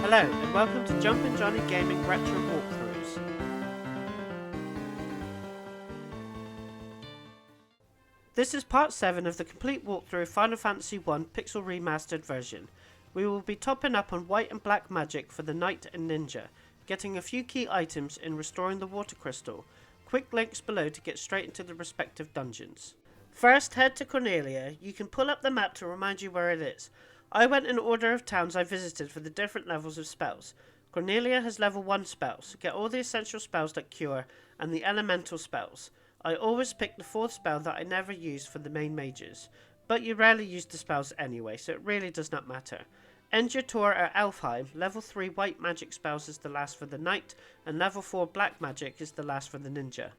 Hello, and welcome to Jumpin' Johnny Gaming Retro Walkthroughs. This is part 7 of the complete walkthrough of Final Fantasy I Pixel Remastered version. We will be topping up on white and black magic for the Knight and Ninja, getting a few key items and restoring the Water Crystal. Quick links below to get straight into the respective dungeons. First, head to Cornelia. You can pull up the map to remind you where it is. I went in order of towns I visited for the different levels of spells. Cornelia has level 1 spells. Get all the essential spells that cure, and the elemental spells. I always pick the 4th spell that I never use for the main mages, but you rarely use the spells anyway, so it really does not matter. End your tour at Elfheim. Level 3 white magic spells is the last for the knight, and level 4 black magic is the last for the ninja.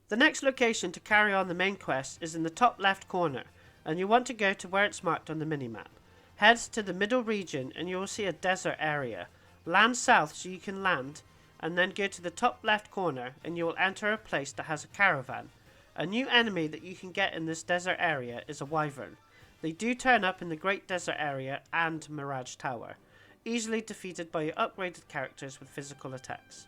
The next location to carry on the main quest is in the top left corner, and you want to go to where it's marked on the minimap. Head to the middle region and you will see a desert area. Land south so you can land, and then go to the top left corner and you will enter a place that has a caravan. A new enemy that you can get in this desert area is a wyvern. They do turn up in the Great Desert Area and Mirage Tower, easily defeated by your upgraded characters with physical attacks.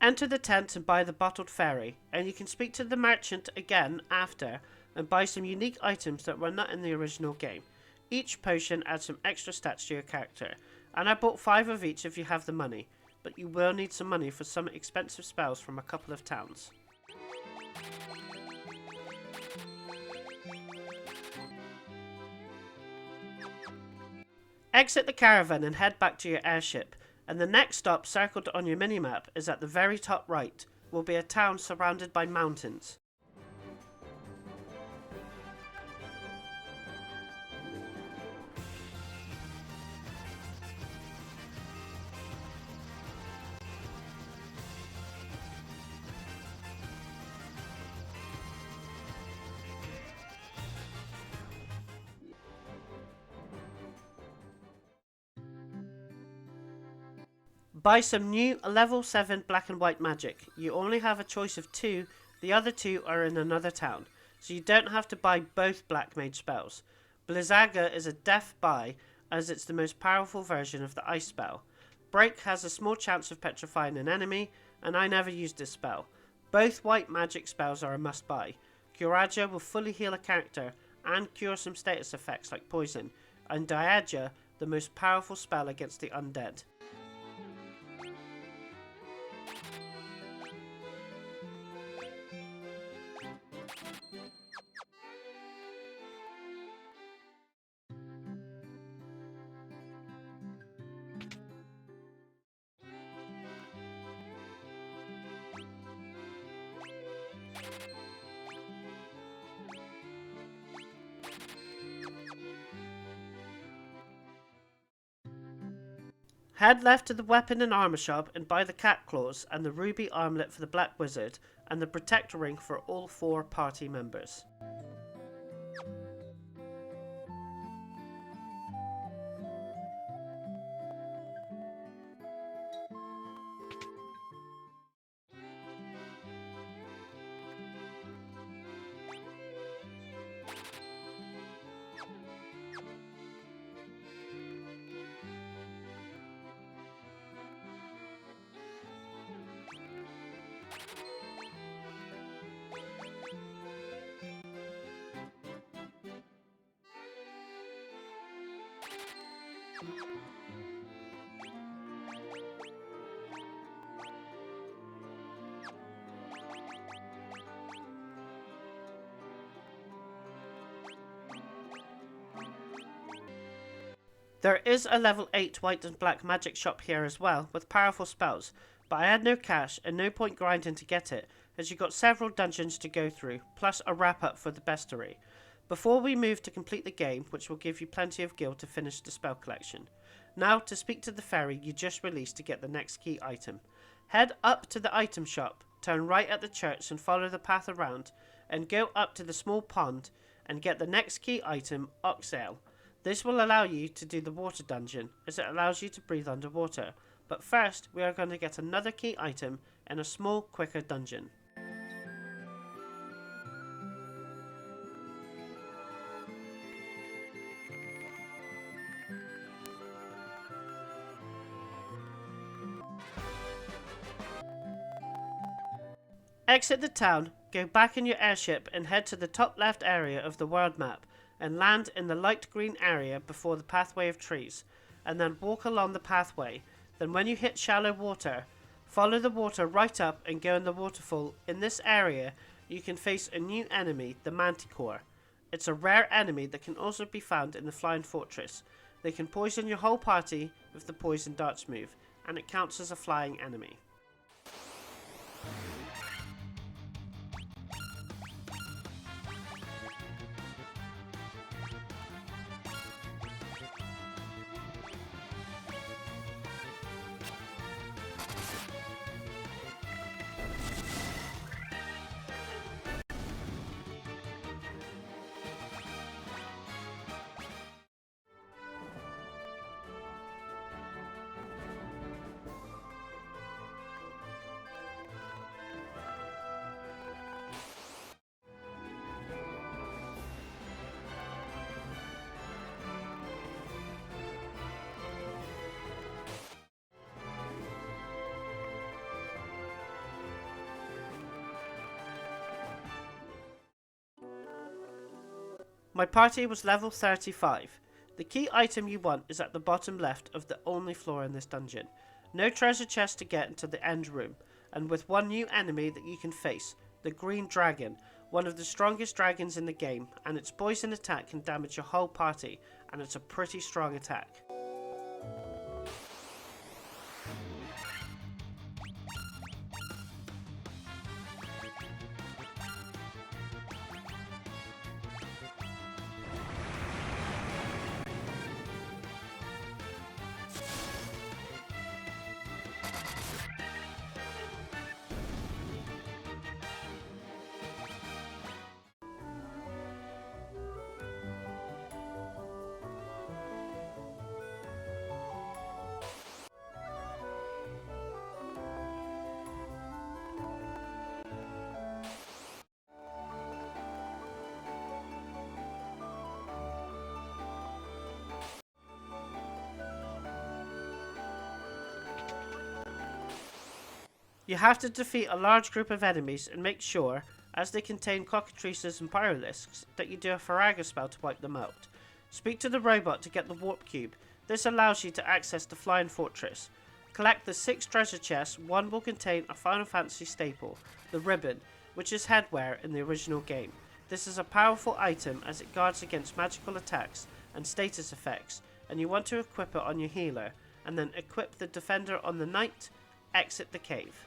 Enter the tent and buy the bottled fairie, and you can speak to the merchant again after and buy some unique items that were not in the original game. Each potion adds some extra stats to your character, and I bought 5 of each if you have the money, but you will need some money for some expensive spells from a couple of towns. Exit the caravan and head back to your airship, and the next stop circled on your minimap is at the very top right, will be a town surrounded by mountains. Buy some new level 7 black and white magic. You only have a choice of 2, the other 2 are in another town, so you don't have to buy both black mage spells. Blizzaga is a death buy, as it's the most powerful version of the ice spell. Break has a small chance of petrifying an enemy, and I never used this spell. Both white magic spells are a must buy. Curaja will fully heal a character and cure some status effects like poison, and Diaja the most powerful spell against the undead. Head left to the weapon and armor shop and buy the cat claws and the ruby armlet for the black wizard and the protector ring for all 4 party members. There is a level 8 white and black magic shop here as well, with powerful spells, but I had no cash and no point grinding to get it, as you got several dungeons to go through, plus a wrap up for the bestiary, before we move to complete the game, which will give you plenty of gil to finish the spell collection. Now to speak to the fairy you just released to get the next key item. Head up to the item shop, turn right at the church and follow the path around, and go up to the small pond and get the next key item, oxyale. This will allow you to do the water dungeon, as it allows you to breathe underwater. But first, we are going to get another key item in a small, quicker dungeon. Exit the town, go back in your airship and head to the top left area of the world map and land in the light green area before the pathway of trees, and then walk along the pathway. Then when you hit shallow water, follow the water right up and go in the waterfall. In this area, you can face a new enemy, the Manticore. It's a rare enemy that can also be found in the Flying Fortress. They can poison your whole party with the Poison Darts move, and it counts as a flying enemy. My party was level 35. The key item you want is at the bottom left of the only floor in this dungeon. No treasure chest to get into the end room, and with one new enemy that you can face, the Green Dragon, one of the strongest dragons in the game, and its poison attack can damage your whole party, and it's a pretty strong attack. You have to defeat a large group of enemies and make sure, as they contain cockatrices and pyrolisks, that you do a Faraga spell to wipe them out. Speak to the robot to get the warp cube. This allows you to access the Flying Fortress. Collect the 6 treasure chests. One will contain a Final Fantasy staple, the ribbon, which is headwear in the original game. This is a powerful item as it guards against magical attacks and status effects, and you want to equip it on your healer, and then equip the defender on the knight. Exit the cave.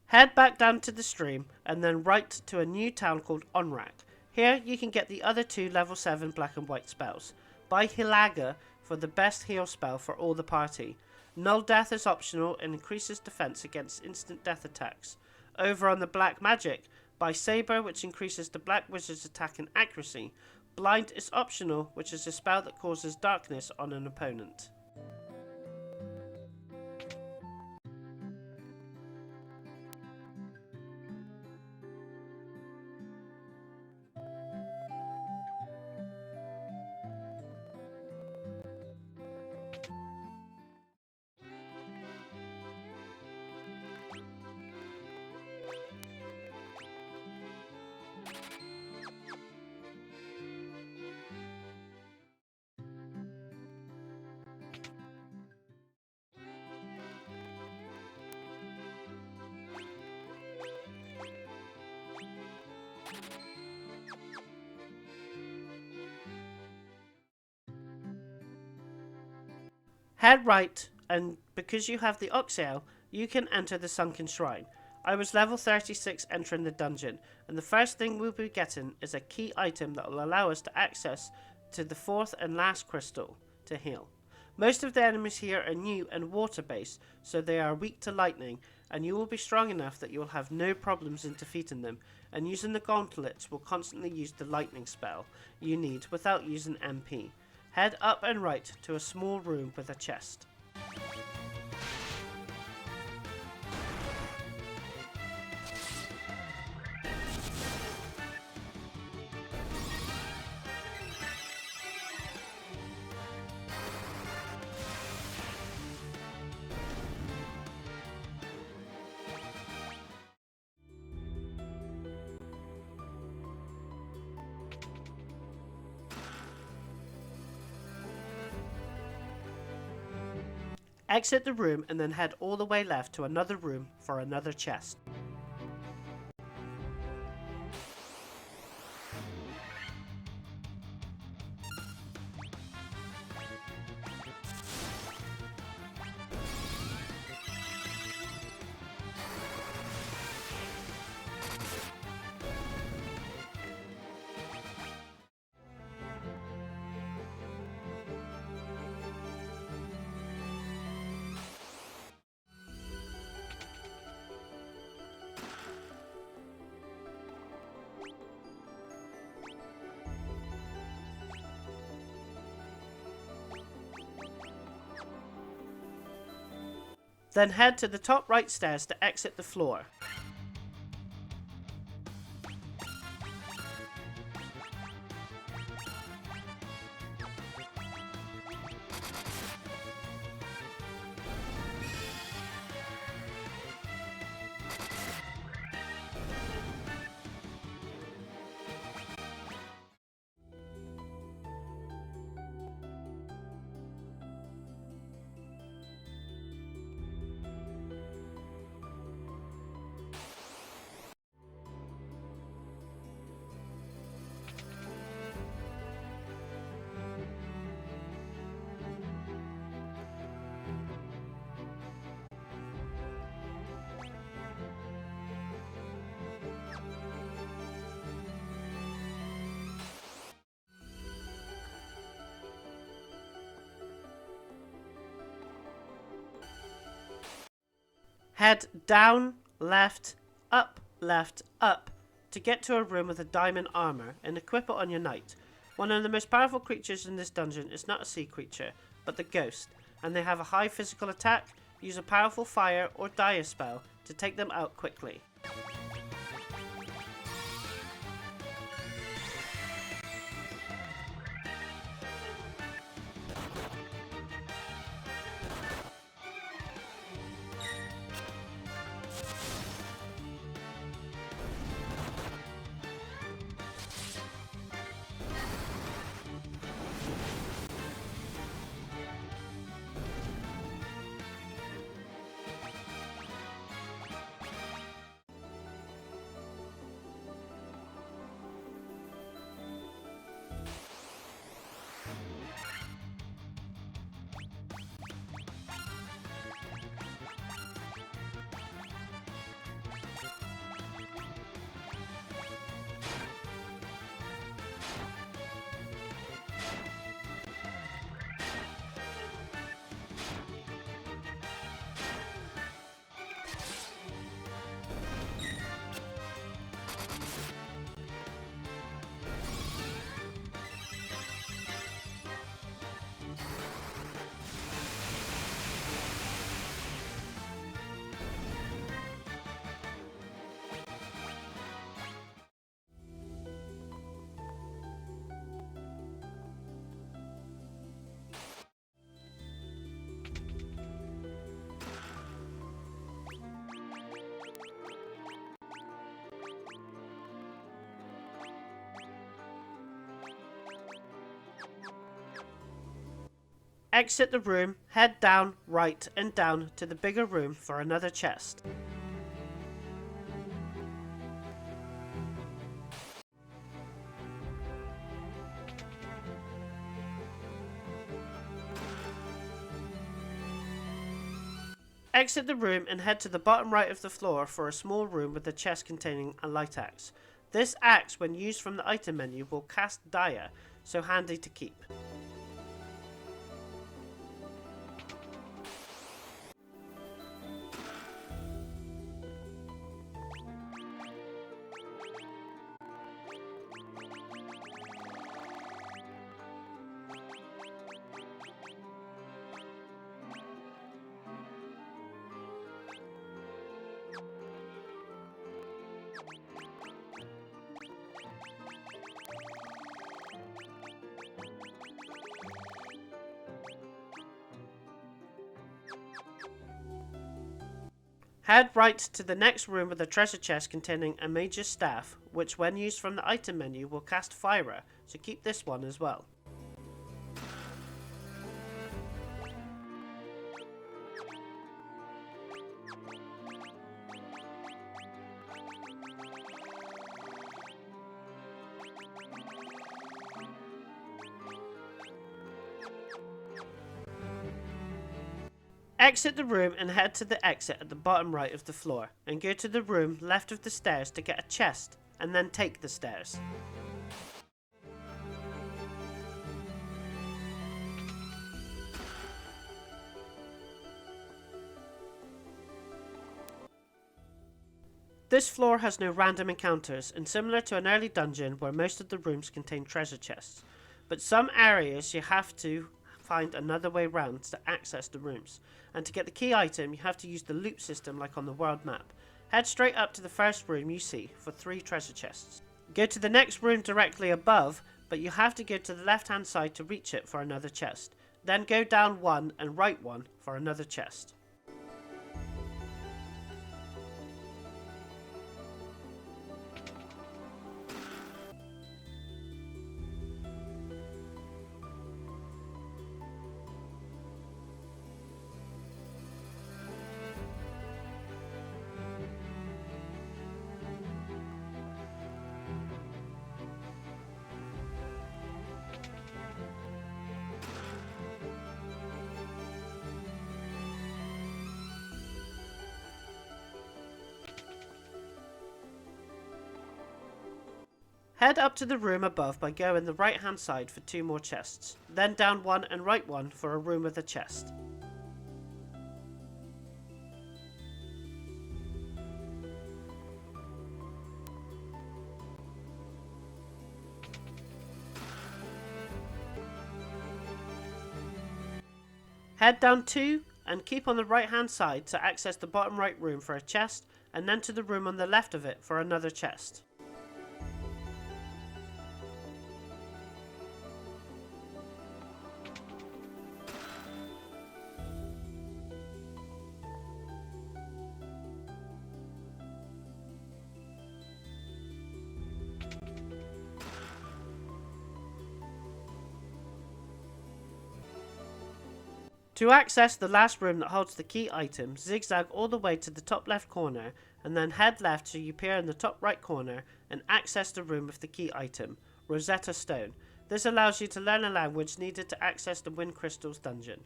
Head back down to the stream and then right to a new town called Onrak. Here you can get the other 2 level 7 black and white spells. Buy Hilaga for the best heal spell for all the party. Null Death is optional and increases defense against instant death attacks. Over on the black magic, buy Saber, which increases the black wizard's attack and accuracy. Blind is optional, which is a spell that causes darkness on an opponent. Head right, and because you have the oxyale, you can enter the Sunken Shrine. I was level 36 entering the dungeon, and the first thing we'll be getting is a key item that will allow us to access to the fourth and last crystal to heal. Most of the enemies here are new and water based, so they are weak to lightning, and you will be strong enough that you will have no problems in defeating them, and using the gauntlets will constantly use the lightning spell you need without using MP. Head up and right to a small room with a chest. Exit the room and then head all the way left to another room for another chest. Then head to the top right stairs to exit the floor. Head down, left, up, to get to a room with a diamond armor and equip it on your knight. One of the most powerful creatures in this dungeon is not a sea creature, but the ghost, and they have a high physical attack. Use a powerful fire or dire spell to take them out quickly. Exit the room, head down, right, and down to the bigger room for another chest. Exit the room and head to the bottom right of the floor for a small room with a chest containing a light axe. This axe, when used from the item menu, will cast dire, so handy to keep. Head right to the next room with a treasure chest containing a mage's staff, which when used from the item menu will cast fire, so keep this one as well. Exit the room and head to the exit at the bottom right of the floor, and go to the room left of the stairs to get a chest, and then take the stairs. This floor has no random encounters, and similar to an early dungeon where most of the rooms contain treasure chests, but some areas you have to find another way round to access the rooms, and to get the key item you have to use the loop system like on the world map. Head straight up to the first room you see for 3 treasure chests. Go to the next room directly above, but you have to go to the left hand side to reach it for another chest. Then go down 1 and right 1 for another chest. Head up to the room above by going the right hand side for 2 more chests, then down 1 and right 1 for a room with a chest. Head down 2 and keep on the right hand side to access the bottom right room for a chest, and then to the room on the left of it for another chest. To access the last room that holds the key item, zigzag all the way to the top left corner and then head left so you appear in the top right corner and access the room with the key item, Rosetta Stone. This allows you to learn a language needed to access the Wind Crystals dungeon.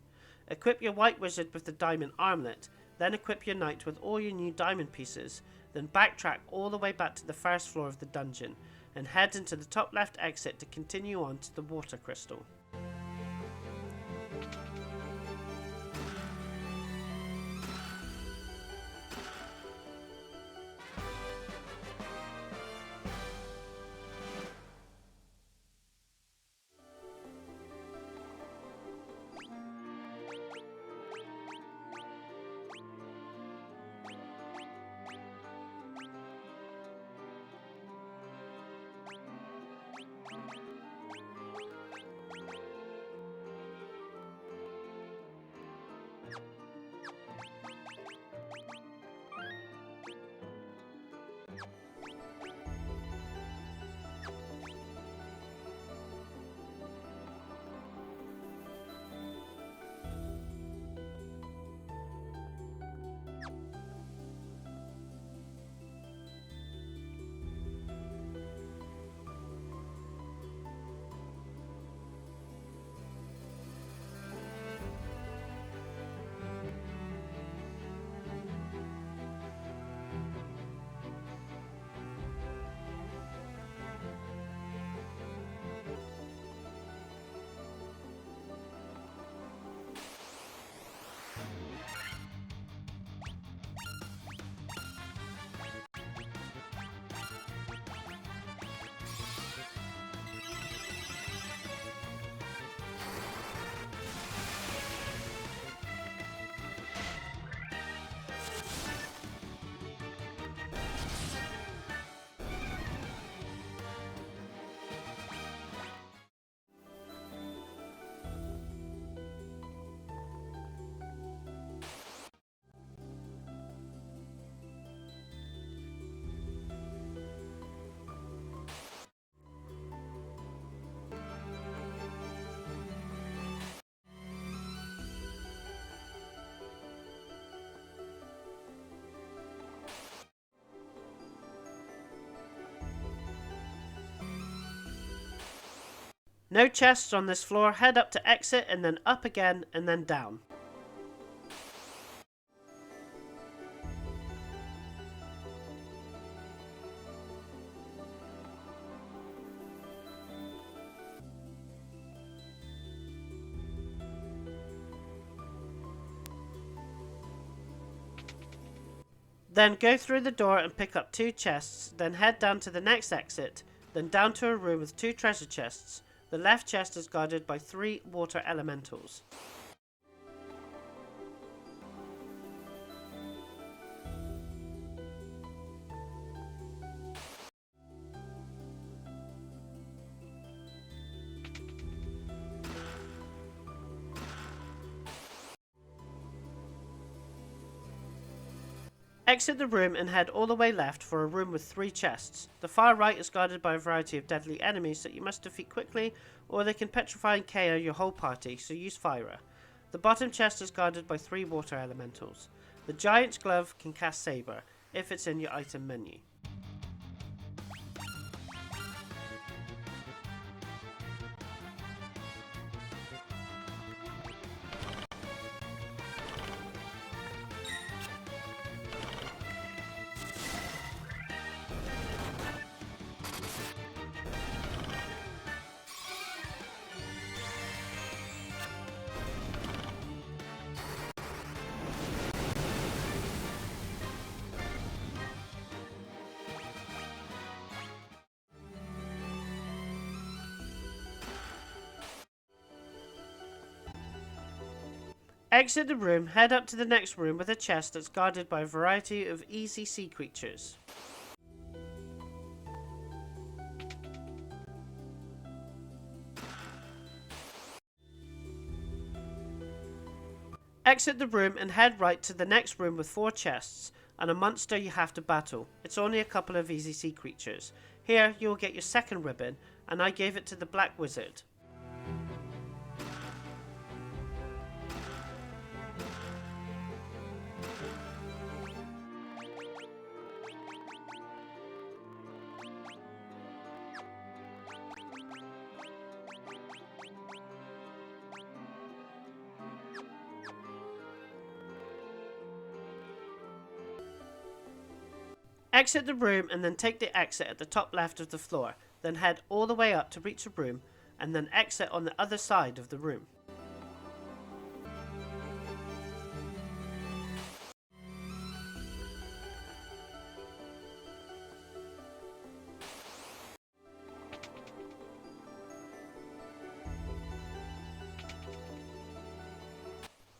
Equip your white wizard with the diamond armlet, then equip your knight with all your new diamond pieces, then backtrack all the way back to the first floor of the dungeon and head into the top left exit to continue on to the water crystal. No chests on this floor, head up to exit and then up again and then down. Then go through the door and pick up 2 chests, then head down to the next exit, then down to a room with 2 treasure chests. The left chest is guarded by 3 water elementals. Exit the room and head all the way left for a room with 3 chests. The far right is guarded by a variety of deadly enemies that you must defeat quickly, or they can petrify and KO your whole party, so use fire. The bottom chest is guarded by 3 water elementals. The giant's glove can cast saber, if it's in your item menu. Exit the room, head up to the next room with a chest that's guarded by a variety of easy sea creatures. Exit the room and head right to the next room with 4 chests and a monster you have to battle. It's only a couple of easy sea creatures. Here you will get your second ribbon, and I gave it to the Black Wizard. Exit the room and then take the exit at the top left of the floor, then head all the way up to reach a room and then exit on the other side of the room.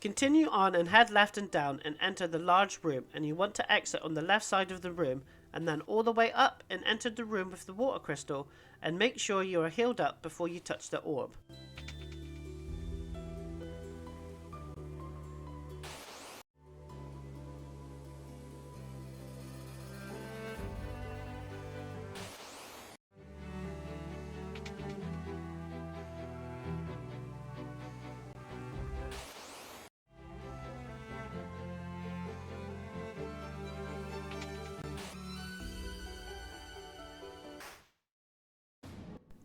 Continue on and head left and down and enter the large room, and you want to exit on the left side of the room and then all the way up and enter the room with the water crystal, and make sure you are healed up before you touch the orb.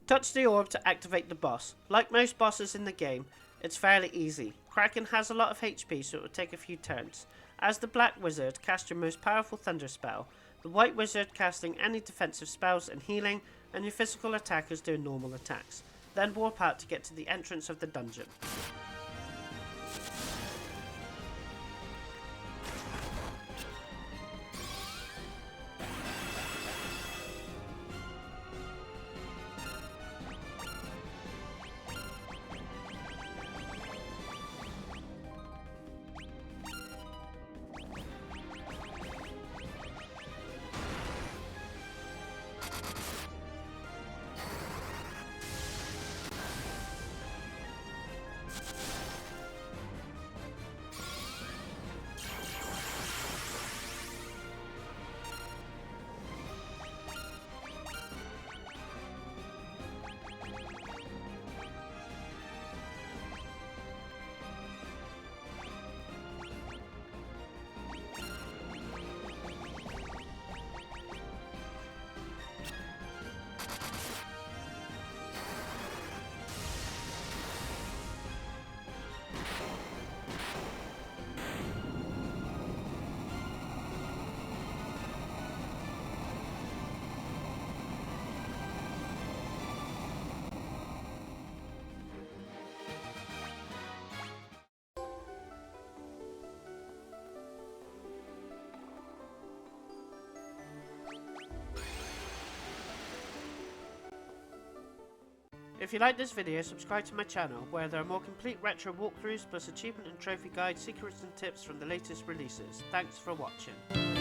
Touch the orb to activate the boss. Like most bosses in the game, it's fairly easy. Kraken has a lot of HP, so it will take a few turns. As the Black Wizard, cast your most powerful thunder spell, the White Wizard casting any defensive spells and healing, and your physical attackers doing normal attacks. Then warp out to get to the entrance of the dungeon. If you like this video, subscribe to my channel, where there are more complete retro walkthroughs plus achievement and trophy guides, secrets and tips from the latest releases. Thanks for watching.